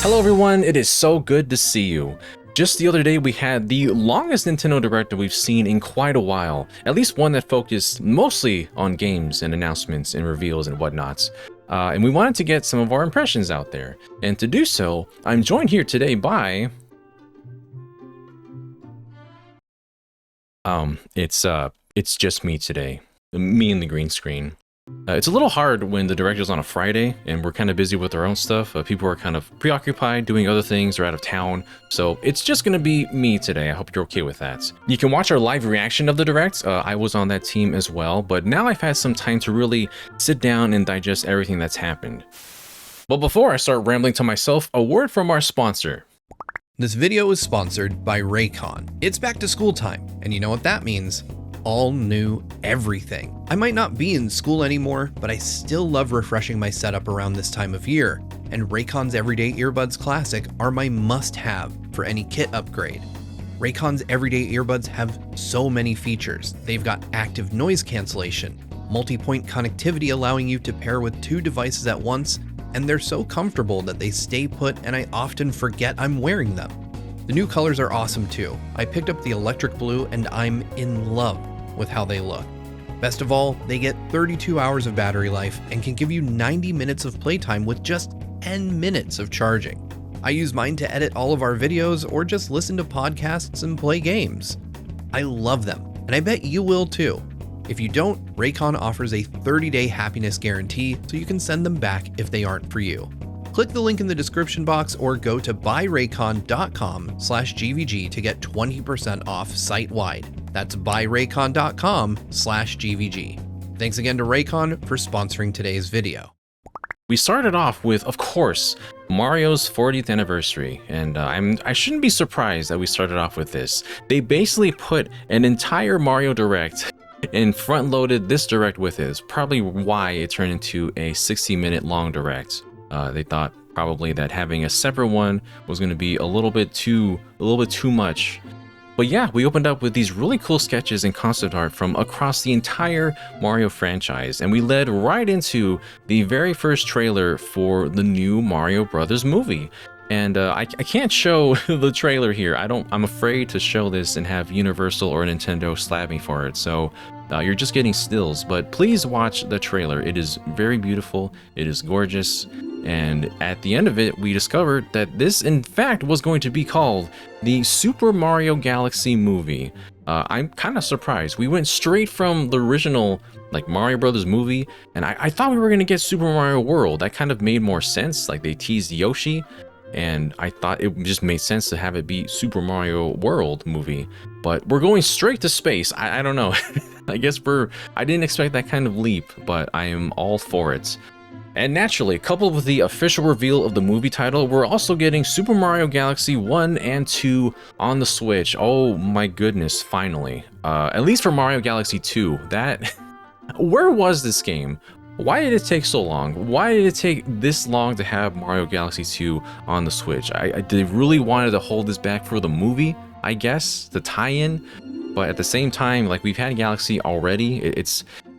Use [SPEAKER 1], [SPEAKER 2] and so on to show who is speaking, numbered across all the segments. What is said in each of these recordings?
[SPEAKER 1] Hello everyone, it is so good to see you. Just the other day we had the longest Nintendo Direct that we've seen in quite a while, at least one that focused mostly on games and announcements and reveals and whatnots. And we wanted to get some of our impressions out there. And to do so, I'm joined here today by... It's just me today. Me and the green screen. It's a little hard when the Direct is on a Friday and we're kind of busy with our own stuff. People are kind of preoccupied doing other things or out of town. So it's just going to be me today. I hope you're okay with that. You can watch our live reaction of the Direct. I was on that team as well, but now I've had some time to really sit down and digest everything that's happened. But before I start rambling to myself, a word from our sponsor.
[SPEAKER 2] This video is sponsored by Raycon. It's back to school time, and you know what that means. All new everything. I might not be in school anymore, but I still love refreshing my setup around this time of year, and Raycon's Everyday Earbuds Classic are my must-have for any kit upgrade. Raycon's Everyday Earbuds have so many features. They've got active noise cancellation, multi-point connectivity allowing you to pair with 2 devices at once, and they're so comfortable that they stay put and I often forget I'm wearing them. The new colors are awesome too. I picked up the electric blue and I'm in love with how they look. Best of all, they get 32 hours of battery life and can give you 90 minutes of playtime with just 10 minutes of charging. I use mine to edit all of our videos or just listen to podcasts and play games. I love them, and I bet you will too. If you don't, Raycon offers a 30-day happiness guarantee, so you can send them back if they aren't for you. Click the link in the description box or go to buyraycon.com/GVG to get 20% off site-wide. That's buyraycon.com/GVG. Thanks again to Raycon for sponsoring today's video.
[SPEAKER 1] We started off with, of course, Mario's 40th anniversary, and I shouldn't be surprised that we started off with this. They basically put an entire Mario Direct and front-loaded this Direct with it. It's probably why it turned into a 60-minute long Direct. They thought probably that having a separate one was going to be a little bit too much. But yeah, we opened up with these really cool sketches and concept art from across the entire Mario franchise, and we led right into the very first trailer for the new Mario Brothers movie. And I can't show the trailer here. I'm afraid to show this and have Universal or Nintendo slap me for it. So you're just getting stills, but please watch the trailer. It is very beautiful. It is gorgeous. And at the end of it, we discovered that this, in fact, was going to be called the Super Mario Galaxy movie. I'm kind of surprised. We went straight from the original, like, Mario Brothers movie, and I thought we were going to get Super Mario World. That kind of made more sense. Like, they teased Yoshi, and I thought it just made sense to have it be Super Mario World movie. But we're going straight to space. I don't know. I guess I didn't expect that kind of leap, but I am all for it. And naturally, coupled with the official reveal of the movie title, we're also getting Super Mario Galaxy 1 and 2 on the Switch. Oh my goodness, finally. At least for Mario Galaxy 2, where was this game? Why did it take so long? Why did it take this long to have Mario Galaxy 2 on the Switch? They really wanted to hold this back for the movie, I guess, the tie-in. But at the same time, like, we've had Galaxy already.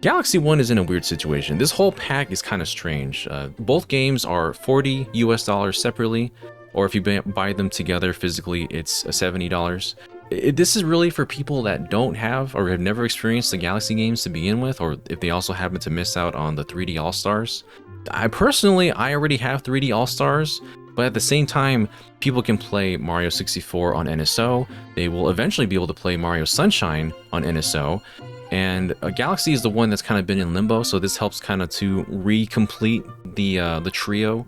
[SPEAKER 1] Galaxy 1 is in a weird situation. This whole pack is kind of strange. Both games are $40 US separately, or if you buy them together physically, it's $70. This is really for people that don't have or have never experienced the Galaxy games to begin with, or if they also happen to miss out on the 3D All-Stars. I already have 3D All-Stars, but at the same time, people can play Mario 64 on NSO. They will eventually be able to play Mario Sunshine on NSO. And Galaxy is the one that's kind of been in limbo, so this helps kind of to re-complete the trio.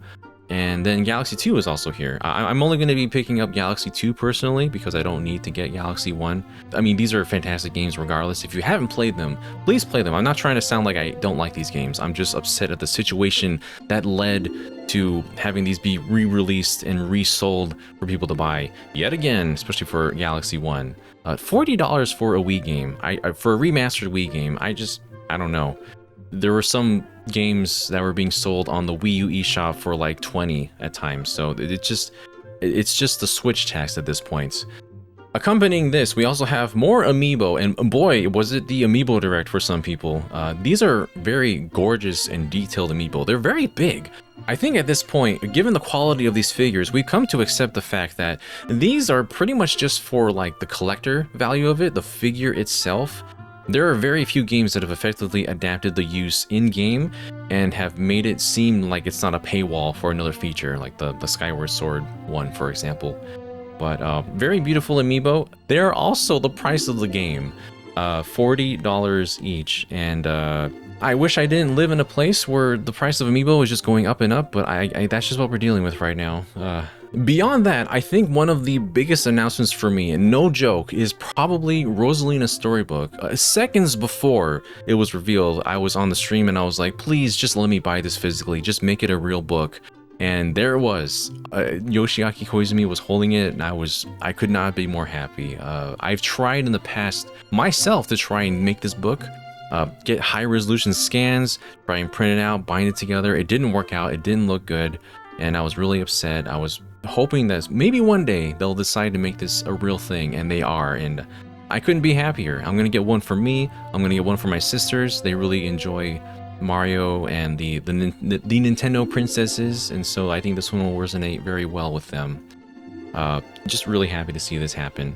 [SPEAKER 1] And then Galaxy 2 is also here. I'm only going to be picking up Galaxy 2 personally because I don't need to get Galaxy 1. I mean, these are fantastic games regardless. If you haven't played them, please play them. I'm not trying to sound like I don't like these games. I'm just upset at the situation that led to having these be re-released and resold for people to buy yet again, especially for Galaxy 1. $40 for a Wii game. For a remastered Wii game, I don't know. There were some games that were being sold on the Wii U eShop for like 20 at times, so it's just the Switch tax at this point. Accompanying this, we also have more amiibo, and boy, was it the amiibo direct for some people. These are very gorgeous and detailed amiibo. They're very big. I think at this point, given the quality of these figures, we've come to accept the fact that these are pretty much just for like the collector value of it, the figure itself. There are very few games that have effectively adapted the use in-game and have made it seem like it's not a paywall for another feature, like the Skyward Sword one, for example. But very beautiful amiibo. They are also the price of the game, $40 each, and I wish I didn't live in a place where the price of amiibo is just going up and up, but that's just what we're dealing with right now. Beyond that, I think one of the biggest announcements for me, and no joke, is probably Rosalina's storybook. Seconds before it was revealed, I was on the stream and I was like, please just let me buy this physically, just make it a real book. And there it was. Yoshiaki Koizumi was holding it, and I could not be more happy. I've tried in the past myself to try and make this book, get high resolution scans, try and print it out, bind it together. It didn't work out, it didn't look good, and I was really upset. I was hoping that maybe one day they'll decide to make this a real thing, and they are, and I couldn't be happier. I'm gonna get one for me, I'm gonna get one for my sisters. They really enjoy Mario and the Nintendo princesses, and so I think this one will resonate very well with them. Just really happy to see this happen.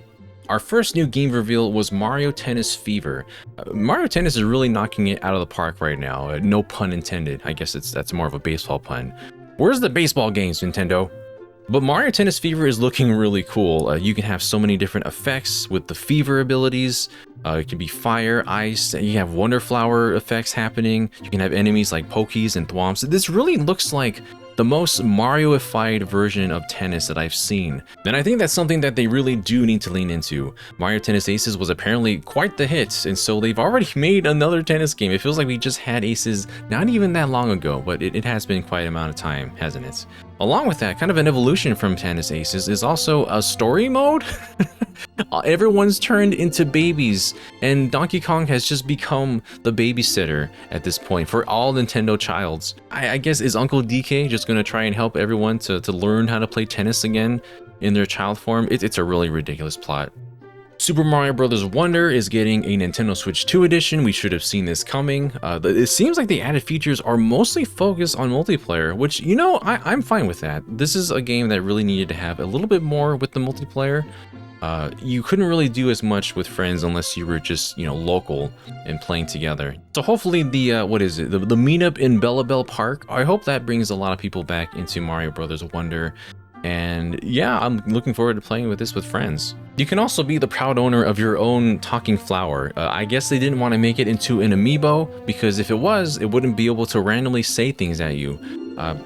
[SPEAKER 1] Our first new game reveal was Mario Tennis Fever. Mario Tennis is really knocking it out of the park right now. No pun intended. I guess that's more of a baseball pun. Where's the baseball games, Nintendo? But Mario Tennis Fever is looking really cool. You can have so many different effects with the fever abilities. It can be fire, ice, you have Wonder Flower effects happening. You can have enemies like Pokies and Thwomps. This really looks like the most Mario-ified version of tennis that I've seen. And I think that's something that they really do need to lean into. Mario Tennis Aces was apparently quite the hit, and so they've already made another tennis game. It feels like we just had Aces not even that long ago, but it has been quite an amount of time, hasn't it? Along with that, kind of an evolution from Tennis Aces is also a story mode. Everyone's turned into babies, and Donkey Kong has just become the babysitter at this point for all Nintendo childs. I guess, is Uncle DK just going to try and help everyone to learn how to play tennis again in their child form? It's a really ridiculous plot. Super Mario Bros. Wonder is getting a Nintendo Switch 2 edition. We should have seen this coming. It seems like the added features are mostly focused on multiplayer, which, you know, I'm fine with that. This is a game that really needed to have a little bit more with the multiplayer. You couldn't really do as much with friends unless you were just, you know, local and playing together. So hopefully the, what is it, the meetup in Bella Bell Park, I hope that brings a lot of people back into Mario Bros. Wonder. And yeah, I'm looking forward to playing with this with friends. You can also be the proud owner of your own talking flower. I guess they didn't want to make it into an amiibo, because if it was, it wouldn't be able to randomly say things at you.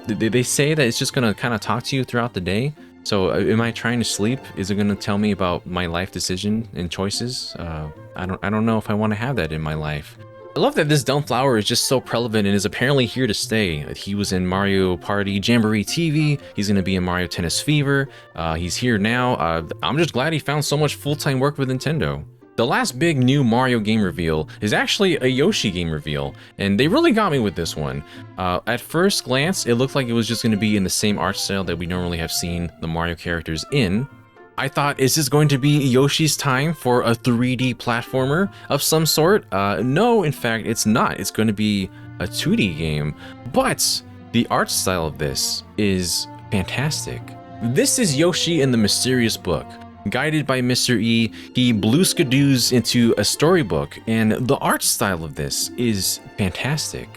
[SPEAKER 1] They say that it's just going to kind of talk to you throughout the day. So am I trying to sleep? Is it going to tell me about my life decision and choices? I don't know if I want to have that in my life. I love that this dumb flower is just so prevalent and is apparently here to stay. He was in Mario Party Jamboree TV. He's going to be in Mario Tennis Fever. He's here now. I'm just glad he found so much full-time work with Nintendo. The last big new Mario game reveal is actually a Yoshi game reveal, and they really got me with this one. At first glance, it looked like it was just going to be in the same art style that we normally have seen the Mario characters in. I thought, is this going to be Yoshi's time for a 3D platformer of some sort? No, in fact, it's not. It's going to be a 2D game, but the art style of this is fantastic. This is Yoshi in the Mysterious Book. Guided by Mr. E, he blueskadoos into a storybook, and the art style of this is fantastic.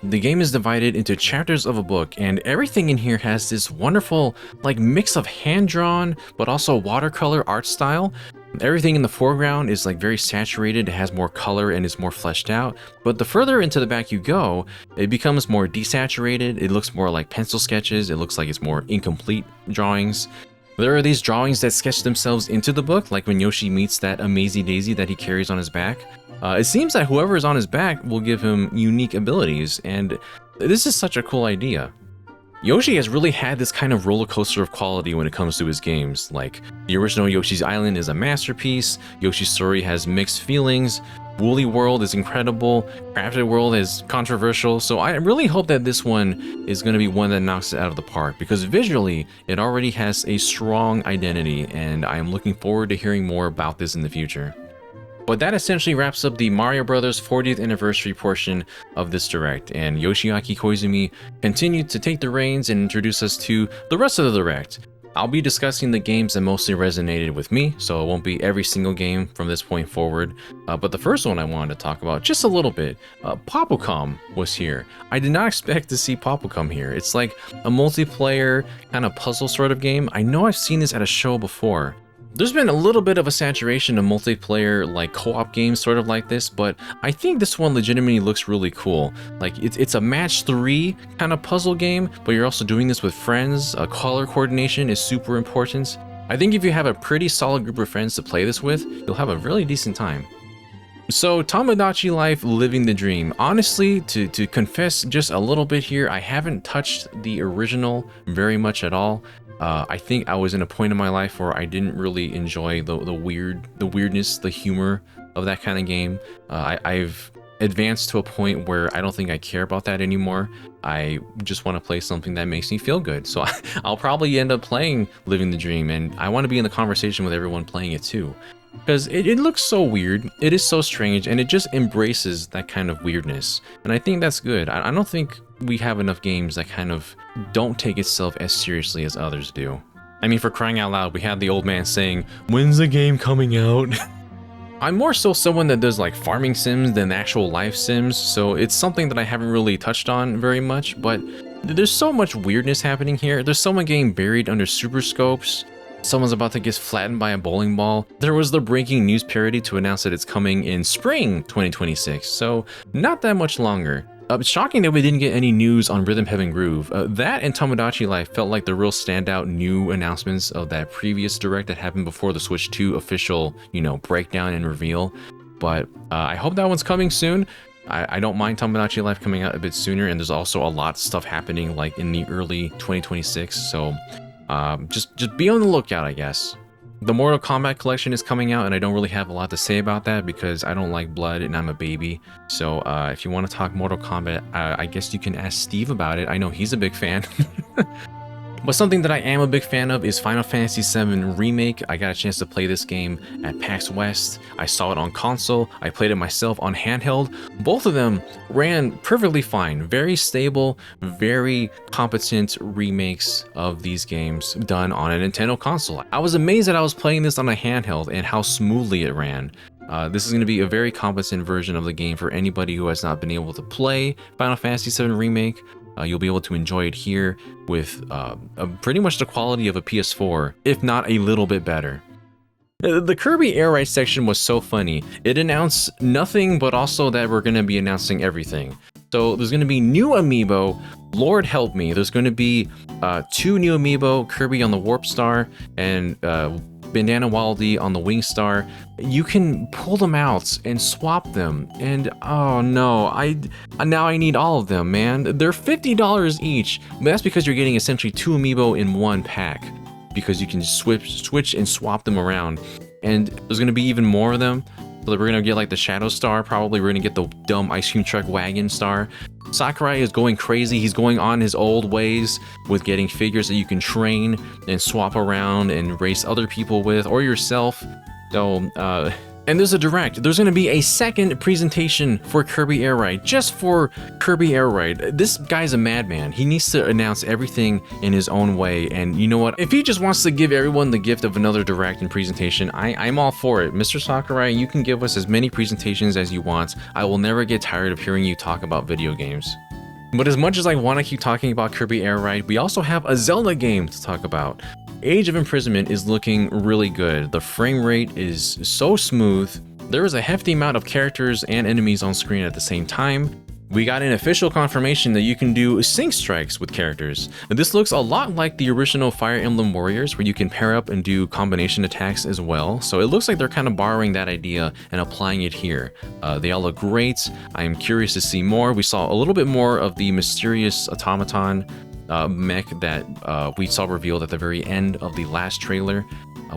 [SPEAKER 1] The game is divided into chapters of a book, and everything in here has this wonderful like mix of hand-drawn but also watercolor art style. Everything in the foreground is like very saturated, it has more color and is more fleshed out, but the further into the back you go, it becomes more desaturated, it looks more like pencil sketches, it looks like it's more incomplete drawings. There are these drawings that sketch themselves into the book, like when Yoshi meets that Amazy Daisy that he carries on his back. It seems that whoever is on his back will give him unique abilities, and this is such a cool idea. Yoshi has really had this kind of roller coaster of quality when it comes to his games. Like, the original Yoshi's Island is a masterpiece, Yoshi's Story has mixed feelings, Woolly World is incredible, Crafted World is controversial, so I really hope that this one is going to be one that knocks it out of the park, because visually, it already has a strong identity, and I am looking forward to hearing more about this in the future. But that essentially wraps up the Mario Brothers 40th anniversary portion of this direct, and Yoshiaki Koizumi continued to take the reins and introduce us to the rest of the direct. I'll be discussing the games that mostly resonated with me, so it won't be every single game from this point forward. But the first one I wanted to talk about just a little bit, Popocom was here. I did not expect to see Popocom here. It's like a multiplayer kind of puzzle sort of game. I know I've seen this at a show before. There's been a little bit of a saturation of multiplayer like co-op games sort of like this, but I think this one legitimately looks really cool. Like it's a match 3 kind of puzzle game, but you're also doing this with friends. Color coordination is super important. I think if you have a pretty solid group of friends to play this with, you'll have a really decent time. So Tomodachi Life Living the Dream. Honestly, to confess just a little bit here, I haven't touched the original very much at all. I think I was in a point in my life where I didn't really enjoy the weirdness, the humor of that kind of game. I've advanced to a point where I don't think I care about that anymore. I just want to play something that makes me feel good. So I'll probably end up playing Living the Dream, and I want to be in the conversation with everyone playing it too. Because it looks so weird, it is so strange, and it just embraces that kind of weirdness. And I think that's good. I don't think we have enough games that kind of don't take itself as seriously as others do. I mean, for crying out loud, we had the old man saying, "When's the game coming out?" I'm more so someone that does like farming sims than actual life sims, so it's something that I haven't really touched on very much, but there's so much weirdness happening here. There's someone getting buried under super scopes. Someone's about to get flattened by a bowling ball. There was the breaking news parody to announce that it's coming in spring 2026, so not that much longer. It's shocking that we didn't get any news on Rhythm Heaven Groove. That and Tomodachi Life felt like the real standout new announcements of that previous direct that happened before the Switch 2 official, breakdown and reveal. But I hope that one's coming soon. I don't mind Tomodachi Life coming out a bit sooner, and there's also a lot of stuff happening like in the early 2026, so just be on the lookout, I guess. The Mortal Kombat collection is coming out, and I don't really have a lot to say about that because I don't like blood and I'm a baby. So if you want to talk Mortal Kombat, I guess you can ask Steve about it. I know he's a big fan. But something that I am a big fan of is Final Fantasy VII Remake. I got a chance to play this game at PAX West. I saw it on console. I played it myself on handheld. Both of them ran perfectly fine. Very stable, very competent remakes of these games done on a Nintendo console. I was amazed that I was playing this on a handheld and how smoothly it ran. This is going to be a very competent version of the game for anybody who has not been able to play Final Fantasy VII Remake. You'll be able to enjoy it here with pretty much the quality of a PS4, if not a little bit better. The Kirby Air Ride section was so funny. It announced nothing, but also that we're going to be announcing everything. So there's going to be new amiibo, Lord help me. There's going to be 2 new amiibo, Kirby on the Warp Star and Bandana Wildie on the Wing Star. You can pull them out and swap them, and oh no, now I need all of them, man. They're $50 each, but that's because you're getting essentially 2 amiibo in one pack, because you can switch and swap them around. And there's gonna be even more of them. So we're gonna get like the Shadow Star, probably we're gonna get the dumb ice cream truck wagon star. Sakurai is going crazy. He's going on his old ways with getting figures that you can train and swap around and race other people with, or yourself. So, and there's a direct. There's going to be a second presentation for Kirby Air Ride, just for Kirby Air Ride. This guy's a madman. He needs to announce everything in his own way. And you know what? If he just wants to give everyone the gift of another direct and presentation, I'm all for it. Mr. Sakurai, you can give us as many presentations as you want. I will never get tired of hearing you talk about video games. But as much as I want to keep talking about Kirby Air Ride, we also have a Zelda game to talk about. Age of Imprisonment is looking really good. The frame rate is so smooth. There is a hefty amount of characters and enemies on screen at the same time. We got an official confirmation that you can do sync strikes with characters. This looks a lot like the original Fire Emblem Warriors, where you can pair up and do combination attacks as well. So it looks like they're kind of borrowing that idea and applying it here. They all look great. I'm curious to see more. We saw a little bit more of the mysterious automaton mech that we saw revealed at the very end of the last trailer.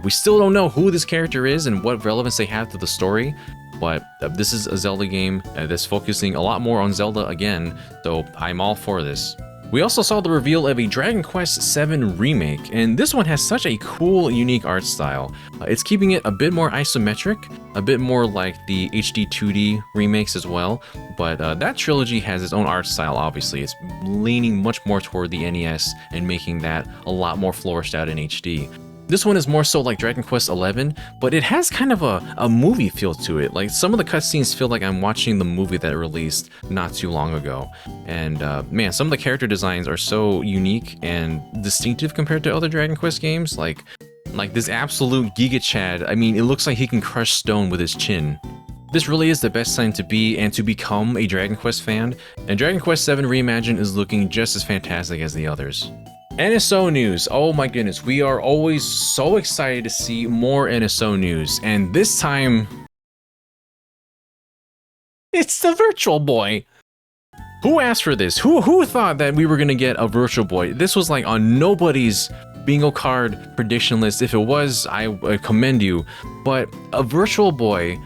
[SPEAKER 1] We still don't know who this character is and what relevance they have to the story, but this is a Zelda game that's focusing a lot more on Zelda again, so I'm all for this. We also saw the reveal of a Dragon Quest VII remake, and this one has such a cool, unique art style. It's keeping it a bit more isometric, a bit more like the HD 2D remakes as well, but that trilogy has its own art style, obviously. It's leaning much more toward the NES and making that a lot more flourished out in HD. This one is more so like Dragon Quest XI, but it has kind of a movie feel to it. Like some of the cutscenes feel like I'm watching the movie that released not too long ago. And man, some of the character designs are so unique and distinctive compared to other Dragon Quest games. Like this absolute Giga Chad. I mean, it looks like he can crush stone with his chin. This really is the best time to be and to become a Dragon Quest fan, and Dragon Quest VII Reimagined is looking just as fantastic as the others. NSO news. Oh my goodness, we are always so excited to see more NSO news, and this time it's the Virtual Boy. Who asked for this? Who thought that we were gonna get a Virtual Boy? This was like on nobody's bingo card prediction list. If it was, I commend you. But a Virtual Boy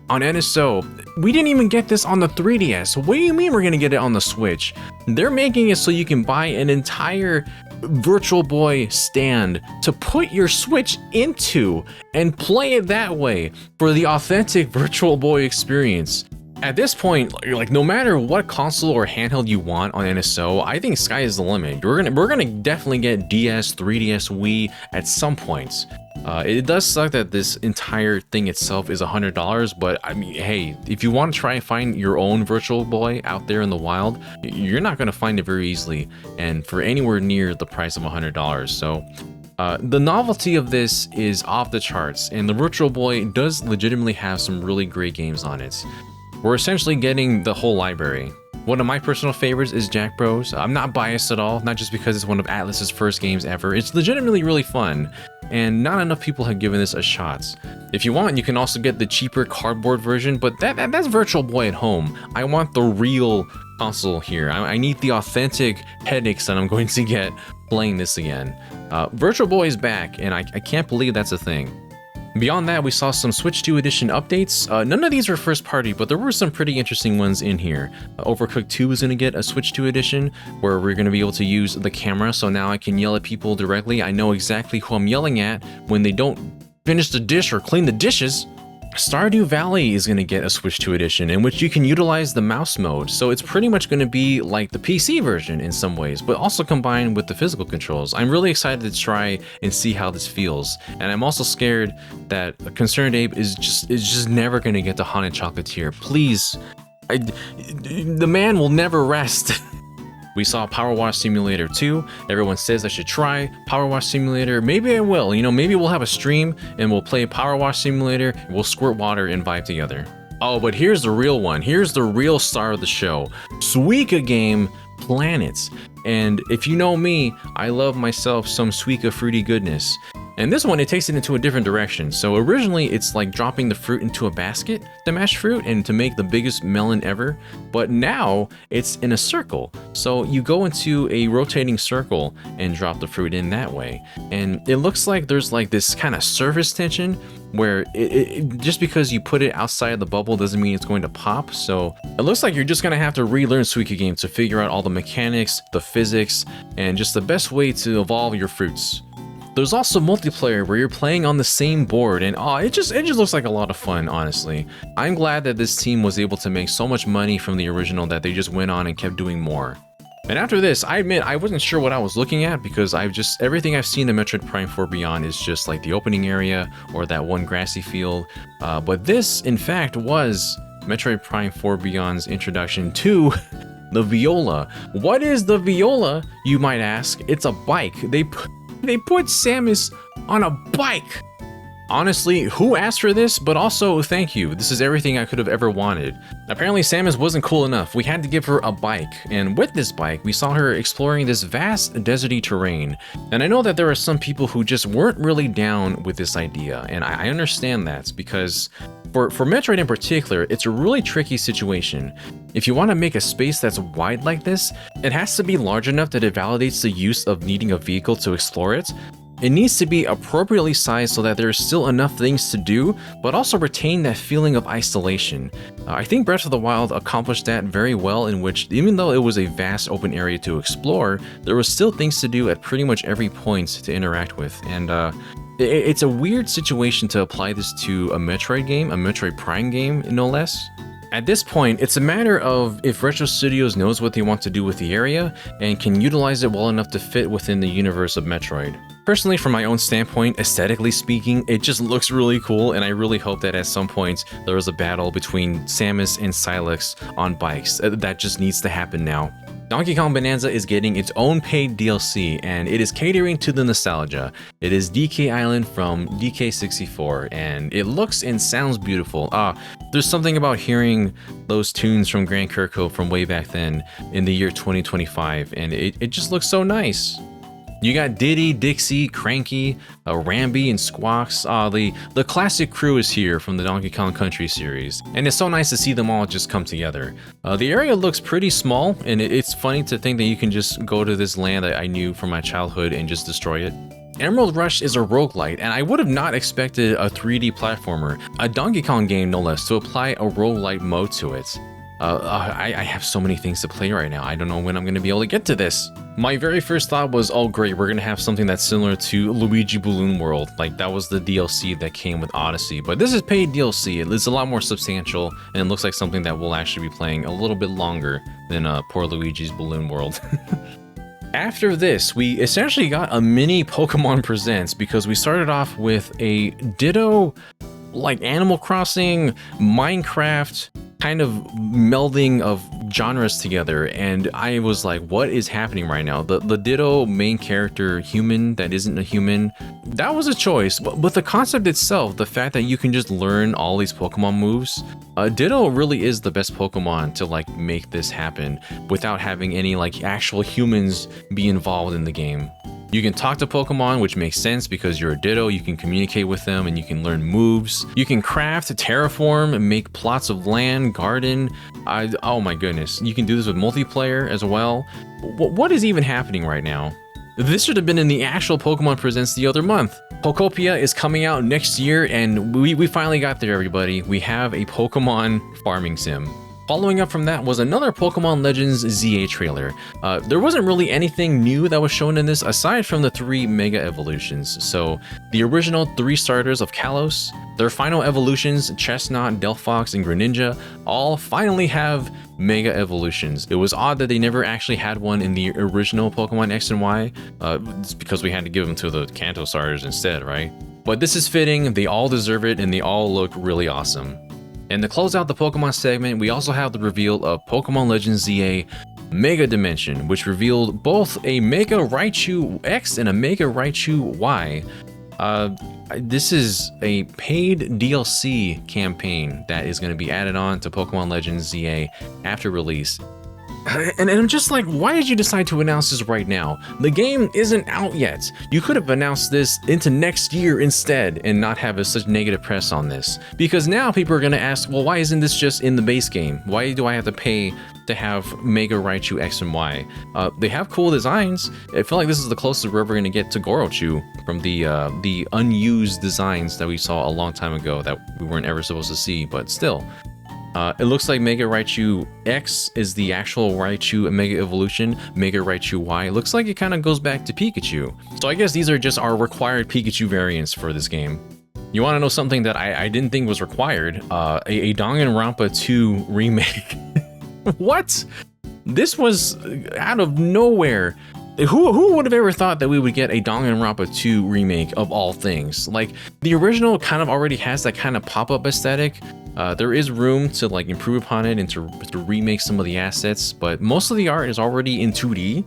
[SPEAKER 1] on NSO, we didn't even get this on the 3DS. What do you mean we're gonna get it on the Switch? They're making it so you can buy an entire Virtual Boy stand to put your Switch into and play it that way for the authentic Virtual Boy experience. At this point, like no matter what console or handheld you want on NSO, I think sky is the limit. We're gonna definitely get DS, 3DS, Wii at some point. It does suck that this entire thing itself is $100, but I mean, hey, if you want to try and find your own Virtual Boy out there in the wild, you're not gonna find it very easily, and for anywhere near the price of $100. So the novelty of this is off the charts, and the Virtual Boy does legitimately have some really great games on it. We're essentially getting the whole library. One of my personal favorites is Jack Bros. I'm not biased at all, not just because it's one of Atlus's first games ever. It's legitimately really fun, and not enough people have given this a shot. If you want, you can also get the cheaper cardboard version, but that's Virtual Boy at home. I want the real console here. I need the authentic headaches that I'm going to get playing this again. Virtual Boy is back, and I can't believe that's a thing. Beyond that, we saw some Switch 2 Edition updates. None of these were first party, but there were some pretty interesting ones in here. Overcooked 2 is going to get a Switch 2 Edition, where we're going to be able to use the camera, so now I can yell at people directly. I know exactly who I'm yelling at when they don't finish the dish or clean the dishes. Stardew Valley is going to get a Switch 2 Edition, in which you can utilize the mouse mode, so it's pretty much going to be like the PC version in some ways, but also combined with the physical controls. I'm really excited to try and see how this feels, and I'm also scared that Concerned Ape is just never going to get the Haunted Chocolatier. Please, the man will never rest. We saw Power Wash Simulator 2. Everyone says I should try Power Wash Simulator. Maybe I will. You know, maybe we'll have a stream and we'll play Power Wash Simulator. We'll squirt water and vibe together. Oh, but here's the real one. Here's the real star of the show. Suika Game Planets. And if you know me, I love myself some Suika fruity goodness. And this one, it takes it into a different direction. So originally, it's like dropping the fruit into a basket, the mashed fruit, and to make the biggest melon ever. But now, it's in a circle. So you go into a rotating circle and drop the fruit in that way. And it looks like there's like this kind of surface tension where just because you put it outside of the bubble doesn't mean it's going to pop. So it looks like you're just going to have to relearn Suika Game to figure out all the mechanics, the physics, and just the best way to evolve your fruits. There's also multiplayer where you're playing on the same board, and it just looks like a lot of fun, honestly. I'm glad that this team was able to make so much money from the original that they just went on and kept doing more. And after this, I admit I wasn't sure what I was looking at because everything I've seen in Metroid Prime 4 Beyond is just like the opening area or that one grassy field. But this, in fact, was Metroid Prime 4 Beyond's introduction to the Viola. What is the Viola, you might ask? It's a bike. They put Samus on a bike. Honestly, who asked for this? But also, thank you. This is everything I could have ever wanted. Apparently, Samus wasn't cool enough. We had to give her a bike. And with this bike, we saw her exploring this vast deserty terrain. And I know that there are some people who just weren't really down with this idea. And I understand that because for Metroid in particular, it's a really tricky situation. If you want to make a space that's wide like this, it has to be large enough that it validates the use of needing a vehicle to explore it. It needs to be appropriately sized so that there's still enough things to do, but also retain that feeling of isolation. I think Breath of the Wild accomplished that very well, in which even though it was a vast open area to explore, there was still things to do at pretty much every point to interact with. And it's a weird situation to apply this to a Metroid game, a Metroid Prime game, no less. At this point, it's a matter of if Retro Studios knows what they want to do with the area and can utilize it well enough to fit within the universe of Metroid. Personally, from my own standpoint, aesthetically speaking, it just looks really cool, and I really hope that at some point there is a battle between Samus and Sylux on bikes. That just needs to happen now. Donkey Kong Bonanza is getting its own paid DLC, and it is catering to the nostalgia. It is DK Island from DK64, and it looks and sounds beautiful. There's something about hearing those tunes from Grand Kirko from way back then in the year 2025, and it just looks so nice. You got Diddy, Dixie, Cranky, Rambi, and Squawks. The classic crew is here from the Donkey Kong Country series, and it's so nice to see them all just come together. The area looks pretty small, and it's funny to think that you can just go to this land that I knew from my childhood and just destroy it. Emerald Rush is a roguelite, and I would have not expected a 3D platformer, a Donkey Kong game no less, to apply a roguelite mode to it. I have so many things to play right now. I don't know when I'm going to be able to get to this. My very first thought was, oh great, we're going to have something that's similar to Luigi Balloon World. Like, that was the DLC that came with Odyssey. But this is paid DLC. It's a lot more substantial, and it looks like something that we'll actually be playing a little bit longer than poor Luigi's Balloon World. After this, we essentially got a mini Pokemon Presents, because we started off with a Ditto, like Animal Crossing, Minecraft, kind of melding of genres together, and I was like, what is happening right now? The Ditto main character human that isn't a human, that was a choice, but the concept itself, the fact that you can just learn all these Pokemon moves, Ditto really is the best Pokemon to like make this happen without having any like actual humans be involved in the game. You can talk to Pokemon, which makes sense because you're a Ditto, you can communicate with them and you can learn moves. You can craft, terraform, and make plots of land, garden. Oh my goodness, you can do this with multiplayer as well. What is even happening right now? This should have been in the actual Pokemon Presents the other month. Pokopia is coming out next year, and we finally got there, everybody. We have a Pokemon farming sim. Following up from that was another Pokemon Legends ZA trailer. There wasn't really anything new that was shown in this aside from the 3 Mega Evolutions. So the original 3 starters of Kalos, their final evolutions, Chestnut, Delphox, and Greninja, all finally have Mega Evolutions. It was odd that they never actually had one in the original Pokemon X and Y. It's because we had to give them to the Kanto starters instead, right? But this is fitting, they all deserve it, and they all look really awesome. And to close out the Pokemon segment, we also have the reveal of Pokemon Legends ZA Mega Dimension, which revealed both a Mega Raichu X and a Mega Raichu Y. This is a paid DLC campaign that is going to be added on to Pokemon Legends ZA after release. And I'm just like, why did you decide to announce this right now? The game isn't out yet. You could have announced this into next year instead and not have such negative press on this. Because now people are going to ask, well, why isn't this just in the base game? Why do I have to pay to have Mega Raichu X and Y? They have cool designs. I feel like this is the closest we're ever going to get to Gorochu from the unused designs that we saw a long time ago that we weren't ever supposed to see, but still. It looks like Mega Raichu X is the actual Raichu Mega Evolution. Mega Raichu Y looks like it kind of goes back to Pikachu. So I guess these are just our required Pikachu variants for this game. You want to know something that I didn't think was required? A Danganronpa 2 remake. What? This was out of nowhere. Who would have ever thought that we would get a Danganronpa 2 remake of all things? Like, the original kind of already has that kind of pop-up aesthetic. There is room to like improve upon it and to remake some of the assets, but most of the art is already in 2D.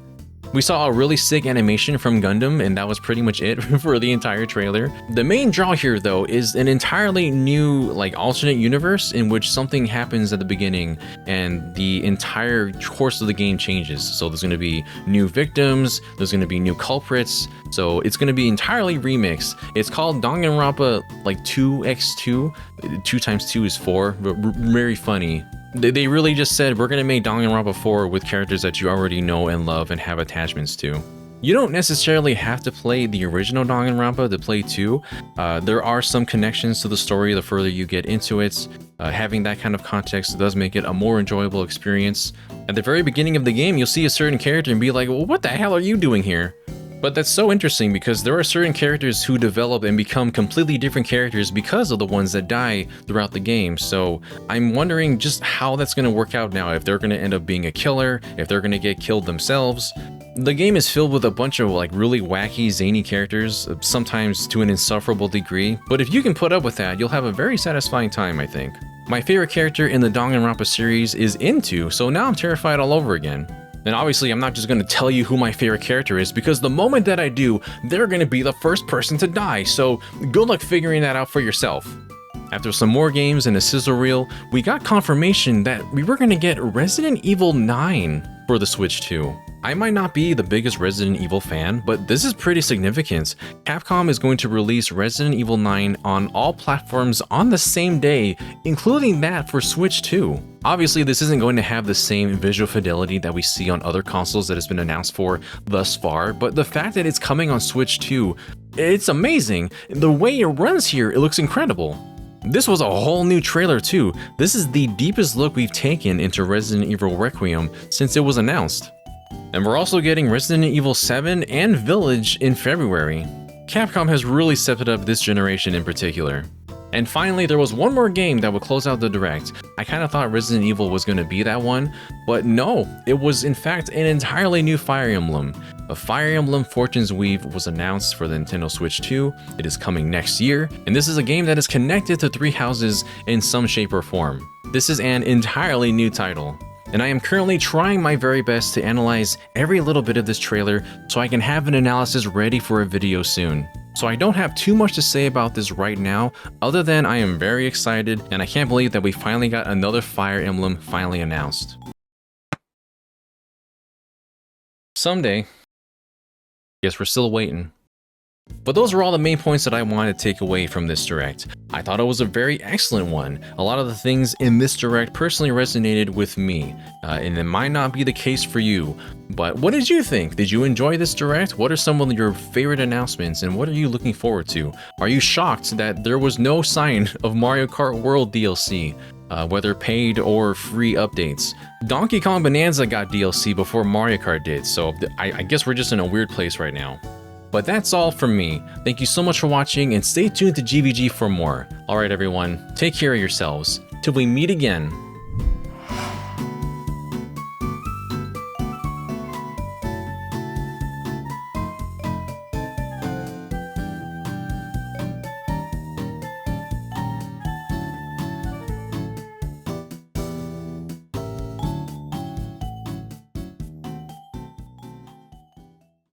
[SPEAKER 1] We saw a really sick animation from Gundam, and that was pretty much it for the entire trailer. The main draw here, though, is an entirely new, like, alternate universe in which something happens at the beginning and the entire course of the game changes. So there's going to be new victims, there's going to be new culprits, so it's going to be entirely remixed. It's called Danganronpa, like, 2x2. 2 times 2 is 4, but very funny. They really just said, we're going to make Danganronpa 4 with characters that you already know and love and have attachments to. You don't necessarily have to play the original Danganronpa to play 2. There are some connections to the story the further you get into it. Having that kind of context does make it a more enjoyable experience. At the very beginning of the game, you'll see a certain character and be like, well, what the hell are you doing here? But that's so interesting because there are certain characters who develop and become completely different characters because of the ones that die throughout the game. So I'm wondering just how that's going to work out now, if they're going to end up being a killer, if they're going to get killed themselves. The game is filled with a bunch of like really wacky, zany characters, sometimes to an insufferable degree, but if you can put up with that, you'll have a very satisfying time, I think. My favorite character in the Danganronpa series is Into, so now I'm terrified all over again. And obviously, I'm not just going to tell you who my favorite character is, because the moment that I do, they're going to be the first person to die, so good luck figuring that out for yourself. After some more games and a sizzle reel, we got confirmation that we were going to get Resident Evil 9 for the Switch 2. I might not be the biggest Resident Evil fan, but this is pretty significant. Capcom is going to release Resident Evil 9 on all platforms on the same day, including that for Switch 2. Obviously, this isn't going to have the same visual fidelity that we see on other consoles that has been announced for thus far, but the fact that it's coming on Switch 2, it's amazing. The way it runs here, it looks incredible. This was a whole new trailer too. This is the deepest look we've taken into Resident Evil Requiem since it was announced. And we're also getting Resident Evil 7 and Village in February. Capcom has really stepped it up this generation in particular. And finally, there was one more game that would close out the Direct. I kind of thought Resident Evil was going to be that one, but no, it was in fact an entirely new Fire Emblem. A Fire Emblem Fortune's Weave was announced for the Nintendo Switch 2. It is coming next year, and this is a game that is connected to Three Houses in some shape or form. This is an entirely new title. And I am currently trying my very best to analyze every little bit of this trailer so I can have an analysis ready for a video soon. So I don't have too much to say about this right now, other than I am very excited and I can't believe that we finally got another Fire Emblem finally announced. Someday. Guess we're still waiting. But those are all the main points that I wanted to take away from this Direct. I thought it was a very excellent one. A lot of the things in this Direct personally resonated with me, and it might not be the case for you. But what did you think? Did you enjoy this Direct? What are some of your favorite announcements, and what are you looking forward to? Are you shocked that there was no sign of Mario Kart World DLC? Whether paid or free updates. Donkey Kong Bonanza got DLC before Mario Kart did, so I guess we're just in a weird place right now. But that's all from me. Thank you so much for watching and stay tuned to GVG for more. Alright everyone, take care of yourselves. Till we meet again.